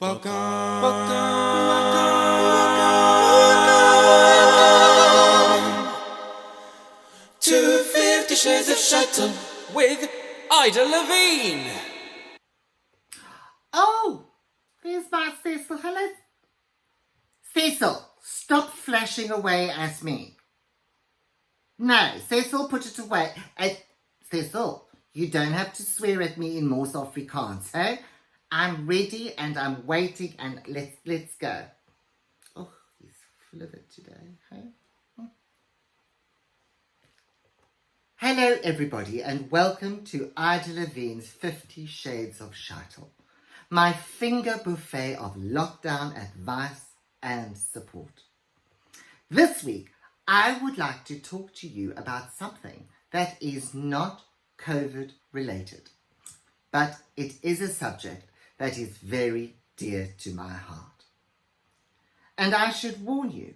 Welcome to 50 Shades of Chateau with Ida Levine. Oh, there's my Cecil. Hello. Cecil, stop flashing away at me. No, Cecil, put it away. Cecil, you don't have to swear at me in Morse Afrikaans, hey? I'm ready and I'm waiting and let's go. Oh, he's full of it today, hey? Hello everybody and welcome to Ida Levine's 50 Shades of Chateau, my finger buffet of lockdown advice and support. This week, I would like to talk to you about something that is not COVID related, but it is a subject that is very dear to my heart. And I should warn you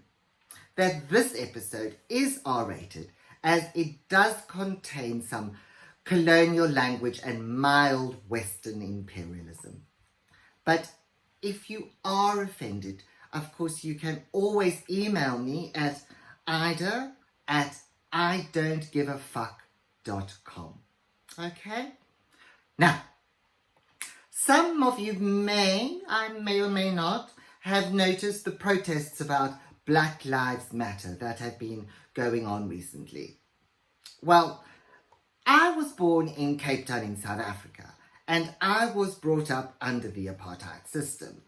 that this episode is R-rated as it does contain some colonial language and mild Western imperialism. But if you are offended, of course, you can always email me at ida@idon'tgiveafuck.com. Okay? Now, some of you may or may not, have noticed the protests about Black Lives Matter that have been going on recently. Well, I was born in Cape Town in South Africa, and I was brought up under the apartheid system.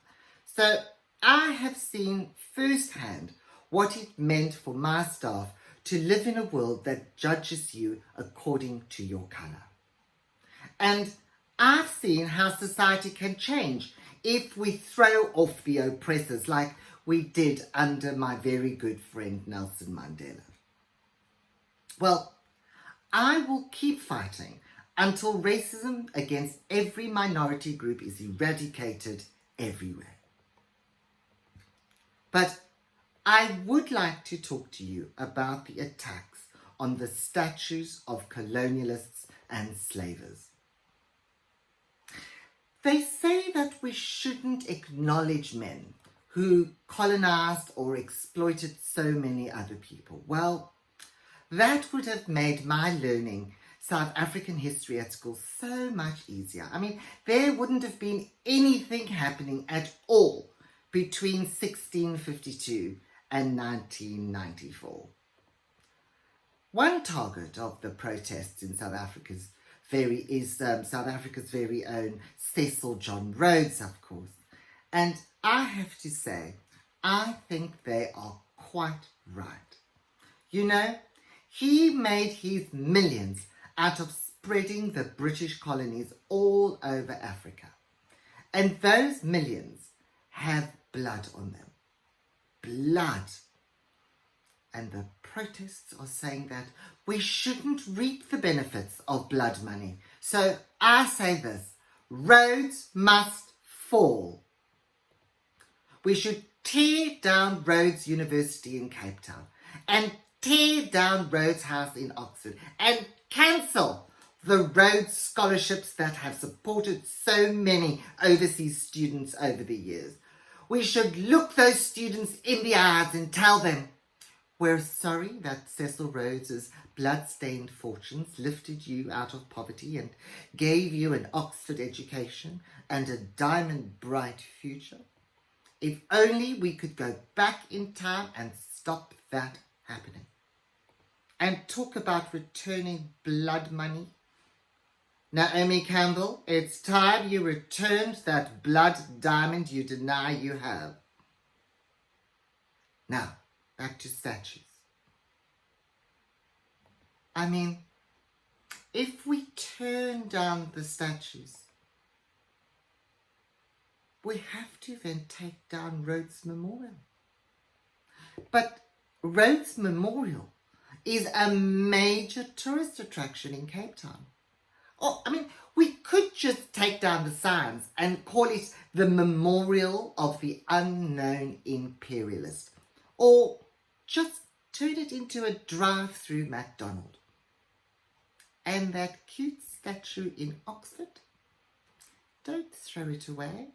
So I have seen firsthand what it meant for my staff to live in a world that judges you according to your colour. And I've seen how society can change if we throw off the oppressors like we did under my very good friend Nelson Mandela. Well, I will keep fighting until racism against every minority group is eradicated everywhere. But I would like to talk to you about the attacks on the statues of colonialists and slavers. They say that we shouldn't acknowledge men who colonized or exploited so many other people. Well, that would have made my learning South African history at school so much easier. I mean, there wouldn't have been anything happening at all between 1652 and 1994. One target of the protests in South Africa's South Africa's very own Cecil John Rhodes, of course. And I have to say, I think they are quite right. You know, he made his millions out of spreading the British colonies all over Africa. And those millions have blood on them. Blood. And the protests are saying that we shouldn't reap the benefits of blood money. So I say this, Rhodes must fall. We should tear down Rhodes University in Cape Town and tear down Rhodes House in Oxford and cancel the Rhodes scholarships that have supported so many overseas students over the years. We should look those students in the eyes and tell them, we're sorry that Cecil Rhodes's blood-stained fortunes lifted you out of poverty and gave you an Oxford education and a diamond-bright future. If only we could go back in time and stop that happening. And talk about returning blood money. Naomi Campbell, it's time you returned that blood diamond you deny you have. Now, back to statues. I mean, if we turn down the statues, we have to then take down Rhodes Memorial. But Rhodes Memorial is a major tourist attraction in Cape Town. Oh, I mean, we could just take down the signs and call it the Memorial of the Unknown Imperialist. Or just turn it into a drive-through McDonald's. And that cute statue in Oxford, don't throw it away.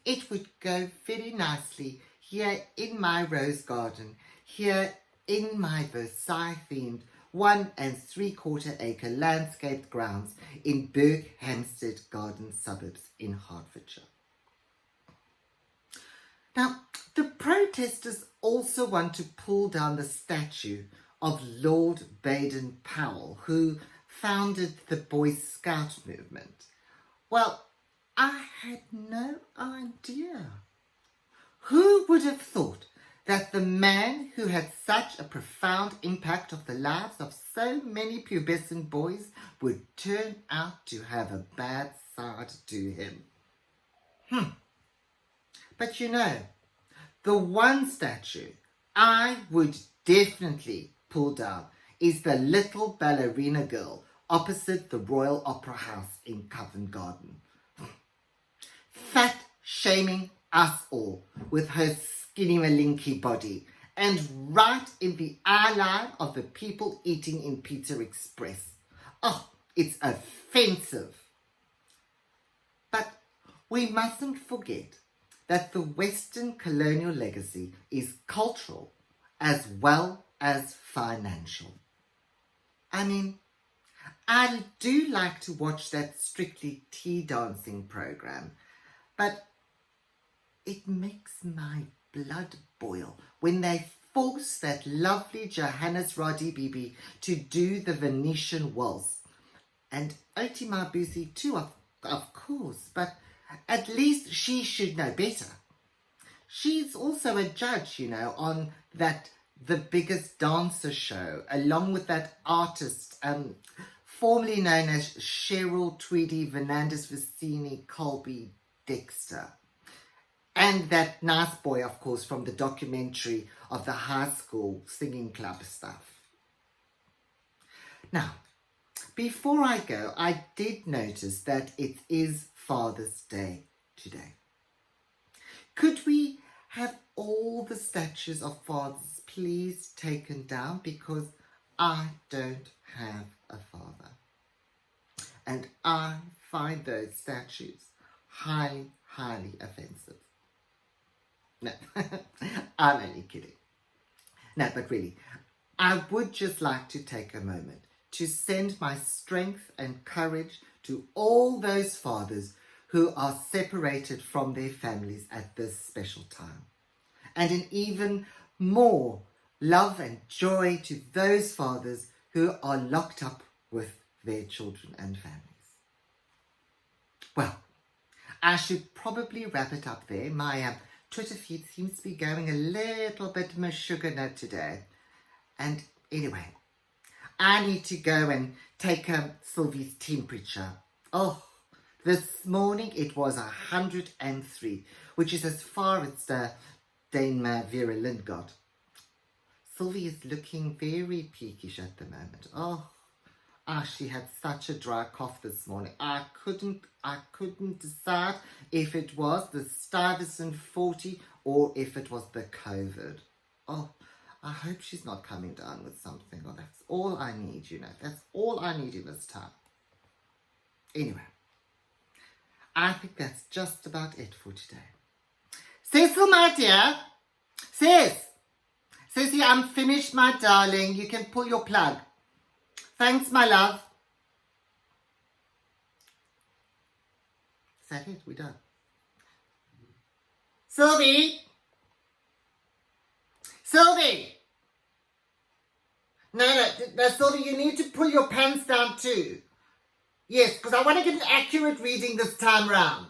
It would go very nicely here in my rose garden, here in my Versailles-themed 1 3/4 acre landscaped grounds in Berkhamsted Garden suburbs in Hertfordshire. Now, the protesters also want to pull down the statue of Lord Baden-Powell, who founded the Boy Scout movement. Well, I had no idea. Who would have thought that the man who had such a profound impact on the lives of so many pubescent boys would turn out to have a bad side to him? But you know, the one statue I would definitely pull down is the little ballerina girl opposite the Royal Opera House in Covent Garden. Fat shaming us all with her skinny malinky body and right in the eye line of the people eating in Pizza Express. Oh, it's offensive. But we mustn't forget that the Western colonial legacy is cultural as well as financial. I mean, I do like to watch that Strictly Tea Dancing program, but it makes my blood boil when they force that lovely Johannes Roddy Bibi to do the Venetian waltz. And Oti Mabuse too, of course, but at least she should know better. She's also a judge, you know, on that The Biggest Dancer show, along with that artist, formerly known as Cheryl Tweedy Fernandez Vicini Colby Dexter. And that nice boy, of course, from the documentary of the high school singing club stuff. Now, before I go, I did notice that it is Father's Day today. Could we have all the statues of fathers please taken down, because I don't have a father. And I find those statues highly, highly offensive. No, I'm only kidding. No, but really, I would just like to take a moment to send my strength and courage to all those fathers who are separated from their families at this special time. And an even more love and joy to those fathers who are locked up with their children and families. Well, I should probably wrap it up there. My Twitter feed seems to be going a little bit more sugar note today. And anyway, I need to go and take Sylvie's temperature. Oh, this morning it was 103, which is as far as Dame Vera Lind got. Sylvie is looking very peakish at the moment. She had such a dry cough this morning. I couldn't decide if it was the Stuyvesant 40 or if it was the COVID. I hope she's not coming down with something. That's all I need, you know. That's all I need in this time. Anyway, I think that's just about it for today. Cecil, my dear. Cecil, I'm finished, my darling. You can pull your plug. Thanks, my love. Is that it? We're done. Sylvie! No, Sylvie, you need to pull your pants down too. Yes, because I want to get an accurate reading this time round.